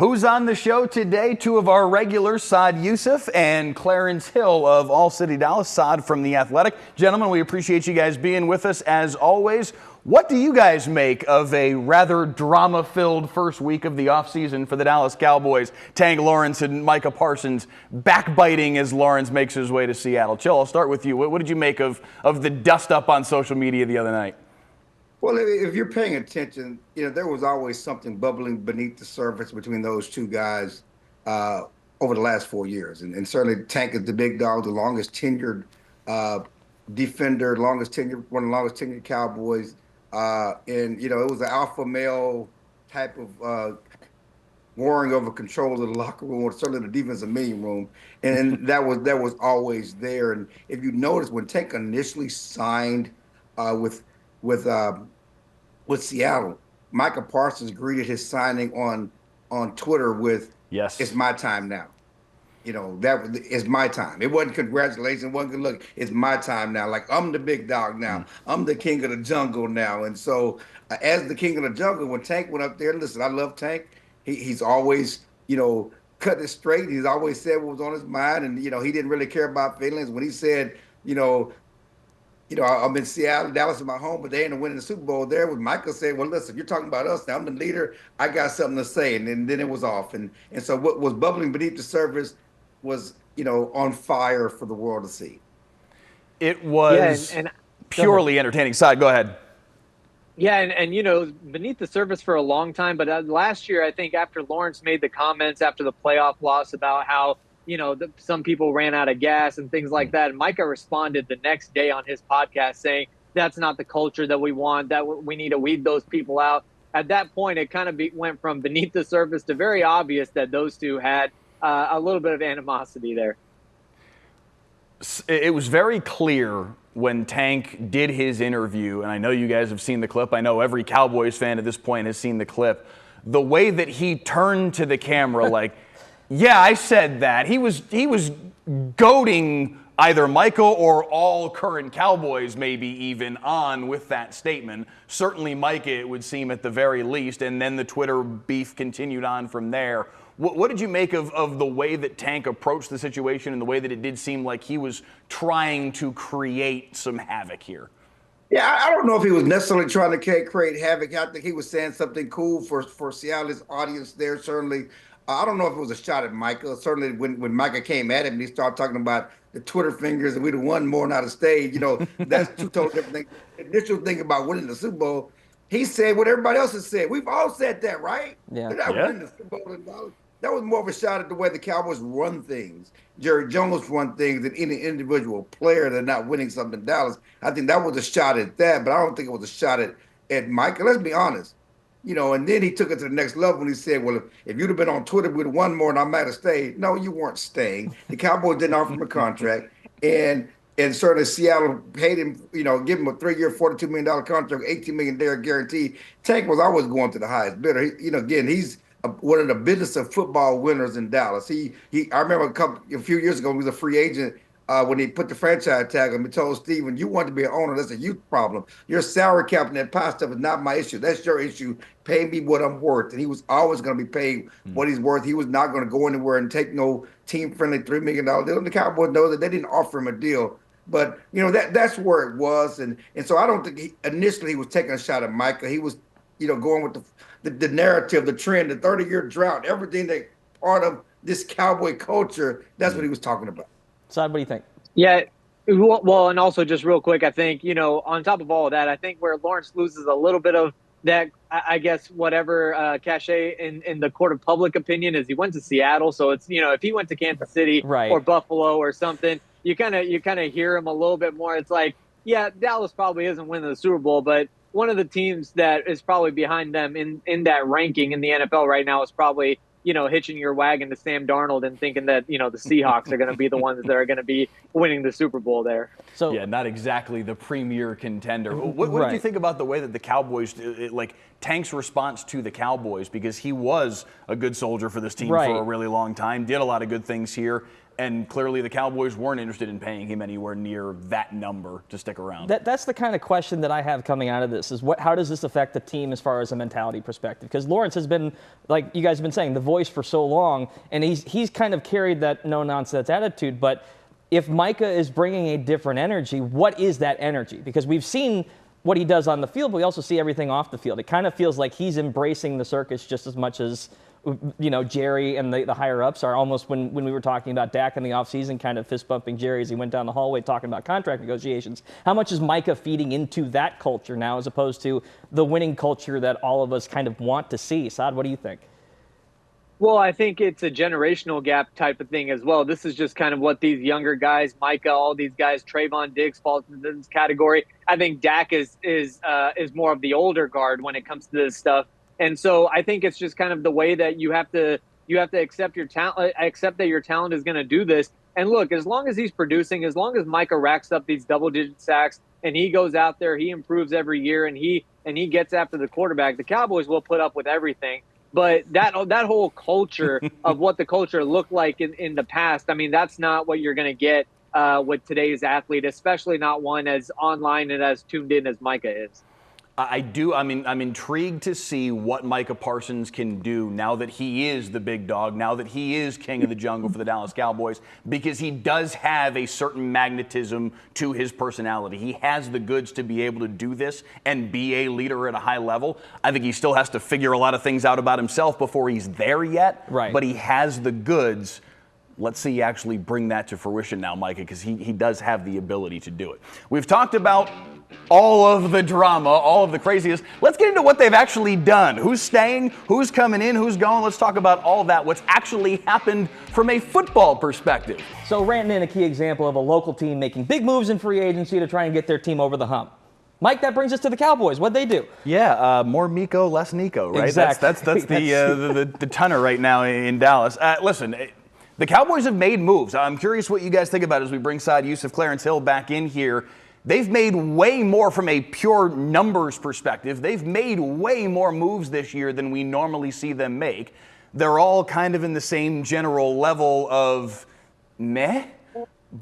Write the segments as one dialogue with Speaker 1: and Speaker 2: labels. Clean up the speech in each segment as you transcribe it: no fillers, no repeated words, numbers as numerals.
Speaker 1: Who's on the show today? Two of our regulars, Saad Yousuf and Clarence Hill of All City Dallas. Saad from The Athletic. Gentlemen, we appreciate you guys being with us as always. What do you guys make of a rather drama-filled first week of the offseason for the Dallas Cowboys? Tank Lawrence and Micah Parsons backbiting as Lawrence makes his way to Seattle. Chill, I'll start with you. What did you make of the dust-up on social media the other night?
Speaker 2: Well, if you're paying attention, there was always something bubbling beneath the surface between those two guys over the last 4 years. And certainly Tank is the big dog, the longest tenured defender, one of the longest tenured Cowboys. And it was an alpha male type of warring over control of the locker room, or certainly the defensive meeting room. And that was always there. And if you notice, when Tank initially signed with Seattle, Micah Parsons greeted his signing on Twitter with,
Speaker 1: "Yes,
Speaker 2: it's my time now." That is my time. It wasn't congratulations, it wasn't good luck. It's my time now. Like, I'm the big dog now. I'm the king of the jungle now. And so as the king of the jungle, when Tank went up there, listen, I love Tank. He's always, cut it straight. He's always said what was on his mind. And, he didn't really care about feelings. When he said, I'm in Seattle, Dallas is my home, but they ain't winning the Super Bowl there. With Michael saying, well, listen, you're talking about us now. I'm the leader. I got something to say. And then it was off. And so what was bubbling beneath the surface was, on fire for the world to see.
Speaker 1: It was purely entertaining. Saad, go ahead.
Speaker 3: Yeah, and beneath the surface for a long time. But last year, I think after Lawrence made the comments after the playoff loss about how, some people ran out of gas and things like that. And Micah responded the next day on his podcast saying, that's not the culture that we want, that we need to weed those people out. At that point, it kind of went from beneath the surface to very obvious that those two had a little bit of animosity there.
Speaker 1: It was very clear when Tank did his interview, and I know you guys have seen the clip. I know every Cowboys fan at this point has seen the clip. The way that he turned to the camera like, yeah, I said that. He was goading either Michael or all current Cowboys maybe even on with that statement. Certainly Micah, it would seem at the very least, and then the Twitter beef continued on from there. What did you make of the way that Tank approached the situation and the way that it did seem like he was trying to create some havoc here?
Speaker 2: Yeah, I don't know if he was necessarily trying to create havoc. I think he was saying something cool for Seattle's audience there, certainly. I don't know if it was a shot at Micah. Certainly when Micah came at him and he started talking about the Twitter fingers and we'd have won more not a stage, that's two totally different things. The initial thing about winning the Super Bowl, he said what everybody else has said. We've all said that, right?
Speaker 4: Yeah.
Speaker 2: Winning the Super Bowl. That was more of a shot at the way the Cowboys run things. Jerry Jones run things than any individual player that's not winning something in Dallas. I think that was a shot at that, but I don't think it was a shot at Micah. Let's be honest. And then he took it to the next level when he said, well, if you'd have been on Twitter, we'd have won more and I might have stayed. No, you weren't staying. The Cowboys didn't offer him a contract. And certainly Seattle paid him, give him a 3-year, $42 million contract, $18 million guarantee. Tank was always going to the highest bidder. Again, he's one of the business of football winners in Dallas. I remember a few years ago, he was a free agent when he put the franchise tag on him. He told Steven, you want to be an owner, that's a youth problem. Your salary cap and that pie stuff is not my issue. That's your issue. Pay me what I'm worth. And he was always going to be paid what he's worth. He was not going to go anywhere and take no team-friendly $3 million deal. And the Cowboys know that they didn't offer him a deal. But, that's where it was. And so I don't think initially he was taking a shot at Micah. He was, going with the narrative, the trend, the 30-year drought, everything that part of this Cowboy culture, that's what he was talking about.
Speaker 4: Saad, what do you think?
Speaker 3: Yeah, well, and also just real quick, I think, on top of all of that, I think where Lawrence loses a little bit of that, I guess, whatever cachet in the court of public opinion is he went to Seattle. So it's, if he went to Kansas City or Buffalo or something, you kind of hear him a little bit more. It's like, yeah, Dallas probably isn't winning the Super Bowl, but one of the teams that is probably behind them in that ranking in the NFL right now is probably, hitching your wagon to Sam Darnold and thinking that, the Seahawks are going to be the ones that are going to be winning the Super Bowl there.
Speaker 1: So yeah, not exactly the premier contender. What did you think about the way that the Cowboys, like Tank's response to the Cowboys, because he was a good soldier for this team for a really long time, did a lot of good things here. And clearly the Cowboys weren't interested in paying him anywhere near that number to stick around.
Speaker 4: That's the kind of question that I have coming out of this is how does this affect the team as far as a mentality perspective? Because Lawrence has been, like you guys have been saying, the voice for so long, and he's kind of carried that no-nonsense attitude. But if Micah is bringing a different energy, what is that energy? Because we've seen what he does on the field, but we also see everything off the field. It kind of feels like he's embracing the circus just as much as Jerry and the higher-ups are. Almost when we were talking about Dak in the offseason, kind of fist-bumping Jerry as he went down the hallway talking about contract negotiations. How much is Micah feeding into that culture now as opposed to the winning culture that all of us kind of want to see? Saad, what do you think?
Speaker 3: Well, I think it's a generational gap type of thing as well. This is just kind of what these younger guys, Micah, all these guys, Trayvon Diggs falls into this category. I think Dak is more of the older guard when it comes to this stuff. And so I think it's just kind of the way that you have to accept your talent, accept that your talent is going to do this. And look, as long as he's producing, as long as Micah racks up these double-digit sacks and he goes out there, he improves every year, and he gets after the quarterback, the Cowboys will put up with everything. But that whole culture of what the culture looked like in the past, I mean, that's not what you're going to get with today's athlete, especially not one as online and as tuned in as Micah is.
Speaker 1: I'm intrigued to see what Micah Parsons can do now that he is the big dog, now that he is king of the jungle for the Dallas Cowboys, because he does have a certain magnetism to his personality. He has the goods to be able to do this and be a leader at a high level. I think he still has to figure a lot of things out about himself before he's there yet,
Speaker 4: right.
Speaker 1: But he has the goods. Let's see you actually bring that to fruition now, Micah, because he does have the ability to do it. We've talked about all of the drama, all of the craziness. Let's get into what they've actually done. Who's staying, who's coming in, who's going. Let's talk about all of that, what's actually happened from a football perspective.
Speaker 4: So ranting in a key example of a local team making big moves in free agency to try and get their team over the hump. Mike, that brings us to the Cowboys. What'd they do?
Speaker 1: Yeah, more Miko, less Nico, right?
Speaker 4: Exactly.
Speaker 1: That's the tenor right now in Dallas. Listen, the Cowboys have made moves. I'm curious what you guys think about as we bring Saad, Yousuf, Clarence Hill back in here. They've made way more from a pure numbers perspective. They've made way more moves this year than we normally see them make. They're all kind of in the same general level of meh,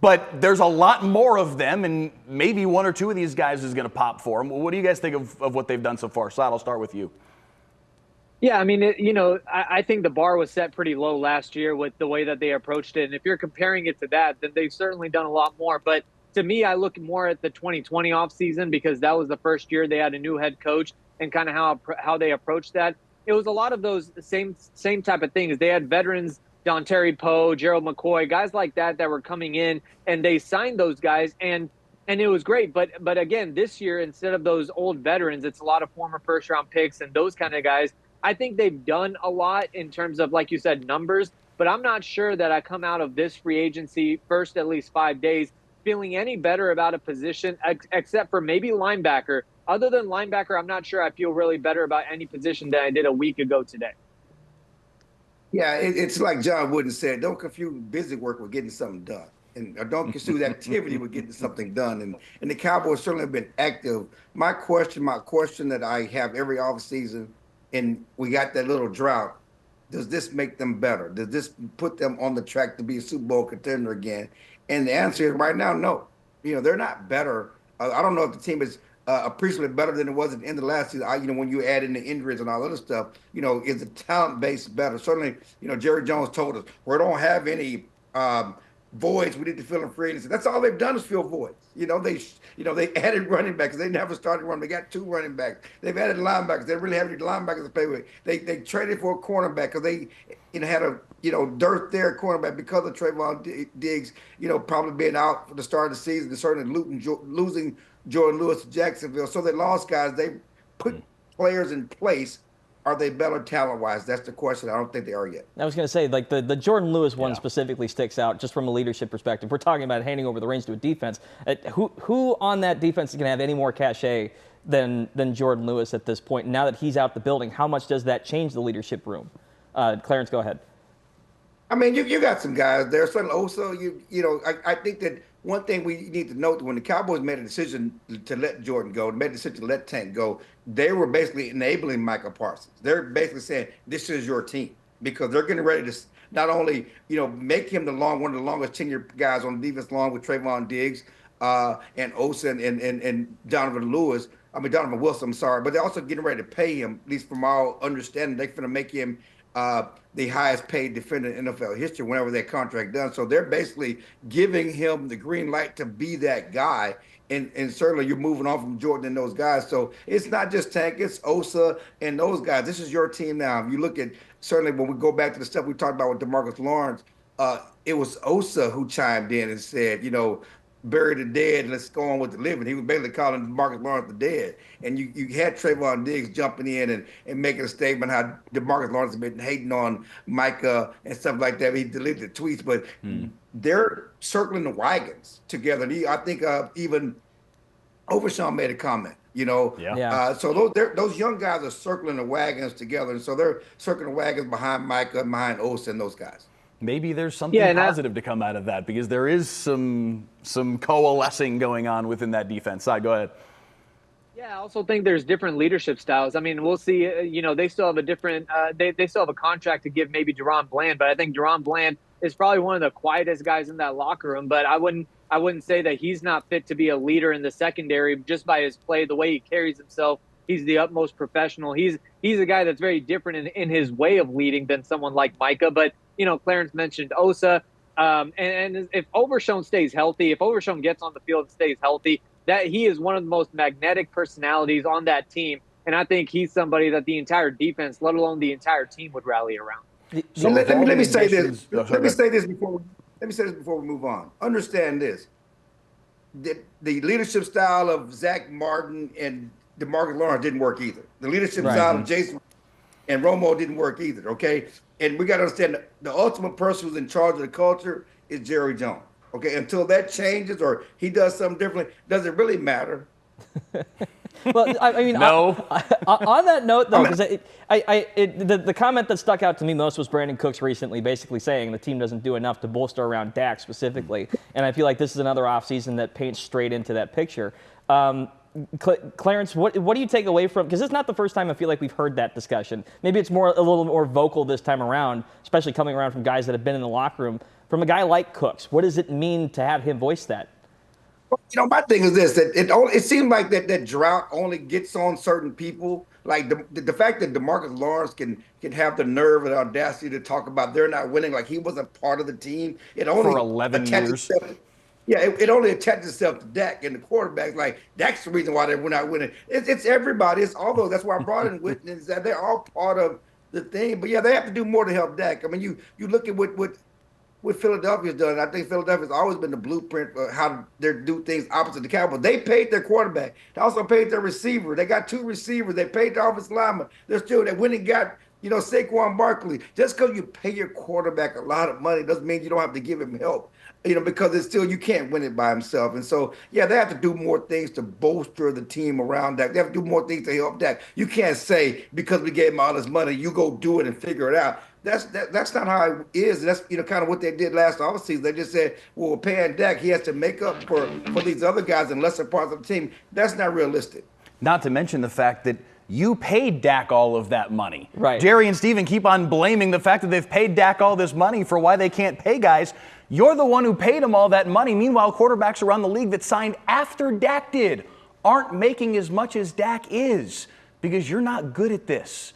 Speaker 1: but there's a lot more of them, and maybe one or two of these guys is going to pop for them. What do you guys think of what they've done so far? Saad, I'll start with you.
Speaker 3: Yeah, I mean, I think the bar was set pretty low last year with the way that they approached it. And if you're comparing it to that, then they've certainly done a lot more. But to me, I look more at the 2020 offseason because that was the first year they had a new head coach and kind of how they approached that. It was a lot of those same type of things. They had veterans, Dontari Poe, Gerald McCoy, guys like that were coming in, and they signed those guys, and it was great. But again, this year, instead of those old veterans, it's a lot of former first-round picks and those kind of guys. I think they've done a lot in terms of, like you said, numbers, but I'm not sure that I come out of this free agency first at least 5 days feeling any better about a position except for maybe linebacker. Other than linebacker, I'm not sure I feel really better about any position than I did a week ago today.
Speaker 2: Yeah, it's like John Wooden said, don't confuse busy work with getting something done. And don't confuse activity with getting something done. And the Cowboys certainly have been active. My question that I have every offseason, and we got that little drought, does this make them better? Does this put them on the track to be a Super Bowl contender again? And the answer is right now, no. They're not better. I don't know if the team is appreciably better than it was at the end of last season. When you add in the injuries and all other stuff, is the talent base better? Certainly, Jerry Jones told us we don't have any voids we need to fill in free agency. That's all they've done is fill voids. They added running backs. They never started running. They got 2 running backs. They've added linebackers. They really have any linebackers to play with. They traded for a cornerback because they had a dearth there at cornerback because of Trayvon Diggs probably being out for the start of the season and certainly losing Jordan Lewis to Jacksonville. So they lost guys. They put players in place. Are they better talent-wise? That's the question. I don't think they are yet.
Speaker 4: I was going to say, like, the Jordan Lewis one specifically sticks out just from a leadership perspective. We're talking about handing over the reins to a defense. Who on that defense is going to have any more cachet than Jordan Lewis at this point? Now that he's out the building, how much does that change the leadership room? Clarence, go ahead.
Speaker 2: I mean, you got some guys there. So also, I think that one thing we need to note, when the Cowboys made a decision to let Jordan go, made a decision to let Tank go, they were basically enabling Micah Parsons. They're basically saying, this is your team. because they're getting ready to not only make him one of the longest tenured guys on the defense, along with Trayvon Diggs and Osa and Donovan Lewis. I mean Donovan Wilson. I'm sorry, but they're also getting ready to pay him. At least from our understanding, they're going to make him the highest paid defender in NFL history whenever that contract done. So they're basically giving him the green light to be that guy. And certainly you're moving on from Jordan and those guys. So it's not just Tank, it's Osa and those guys. This is your team now. If you look at, certainly when we go back to the stuff we talked about with DeMarcus Lawrence, it was Osa who chimed in and said, bury the dead, let's go on with the living. He was basically calling DeMarcus Lawrence the dead. And you had Trayvon Diggs jumping in and making a statement how DeMarcus Lawrence has been hating on Micah and stuff like that. He deleted the tweets, but they're circling the wagons together. I think even Overshawn made a comment, so those young guys are circling the wagons together. And so they're circling the wagons behind Micah, behind Osa and those guys.
Speaker 1: Maybe there's something positive to come out of that, because there is some coalescing going on within that defense. Saad, go ahead.
Speaker 3: Yeah, I also think there's different leadership styles. I mean, we'll see. They still have a different. They still have a contract to give maybe Deron Bland, but I think Deron Bland is probably one of the quietest guys in that locker room. But I wouldn't say that he's not fit to be a leader in the secondary just by his play, the way he carries himself. He's the utmost professional. He's a guy that's very different in his way of leading than someone like Micah. But Clarence mentioned Osa, and if Overshown stays healthy, if Overshown gets on the field and stays healthy, that he is one of the most magnetic personalities on that team. And I think he's somebody that the entire defense, let alone the entire team, would rally around.
Speaker 2: So let me say this. Let me say this before we move on. Understand this. The leadership style of Zach Martin and DeMarcus Lawrence didn't work either. The leadership style of Jason and Romo didn't work either, okay? And we got to understand the ultimate person who's in charge of the culture is Jerry Jones, okay? Until that changes or he does something differently, does it really matter?
Speaker 4: Well, I mean,
Speaker 1: no.
Speaker 4: On that note, though, because the comment that stuck out to me most was Brandon Cooks recently basically saying the team doesn't do enough to bolster around Dak specifically. And I feel like this is another offseason that paints straight into that picture. Clarence, what do you take away from, because it's not the first time I feel like we've heard that discussion. Maybe it's a little more vocal this time around, especially coming around from guys that have been in the locker room. From a guy like Cooks, what does it mean to have him voice that?
Speaker 2: My thing is this, that it seems like that drought only gets on certain people. Like the fact that DeMarcus Lawrence can have the nerve and audacity to talk about they're not winning, like he wasn't part of the team. It only
Speaker 1: for 11 years.
Speaker 2: It only attaches itself to Dak and the quarterbacks. Like Dak's the reason why we're not winning. It's everybody. It's all those. That's why I brought in witness that they're all part of the thing. But yeah, they have to do more to help Dak. I mean, you look at what Philadelphia's done. I think Philadelphia's always been the blueprint for how they do things opposite the Cowboys. They paid their quarterback. They also paid their receiver. They got 2 receivers. They paid the offensive lineman. They went and got Saquon Barkley. Just because you pay your quarterback a lot of money doesn't mean you don't have to give him help. Because it's still, you can't win it by himself. And so, yeah, they have to do more things to bolster the team around Dak. They have to do more things to help Dak. You can't say, because we gave him all this money, you go do it and figure it out. That's not how it is. That's kind of what they did last offseason. They just said, well, we're paying Dak. He has to make up for these other guys in lesser parts of the team. That's not realistic.
Speaker 1: Not to mention the fact that you paid Dak all of that money.
Speaker 4: Right.
Speaker 1: Jerry and Steven keep on blaming the fact that they've paid Dak all this money for why they can't pay guys. You're the one who paid him all that money. Meanwhile, quarterbacks around the league that signed after Dak did aren't making as much as Dak is because you're not good at this.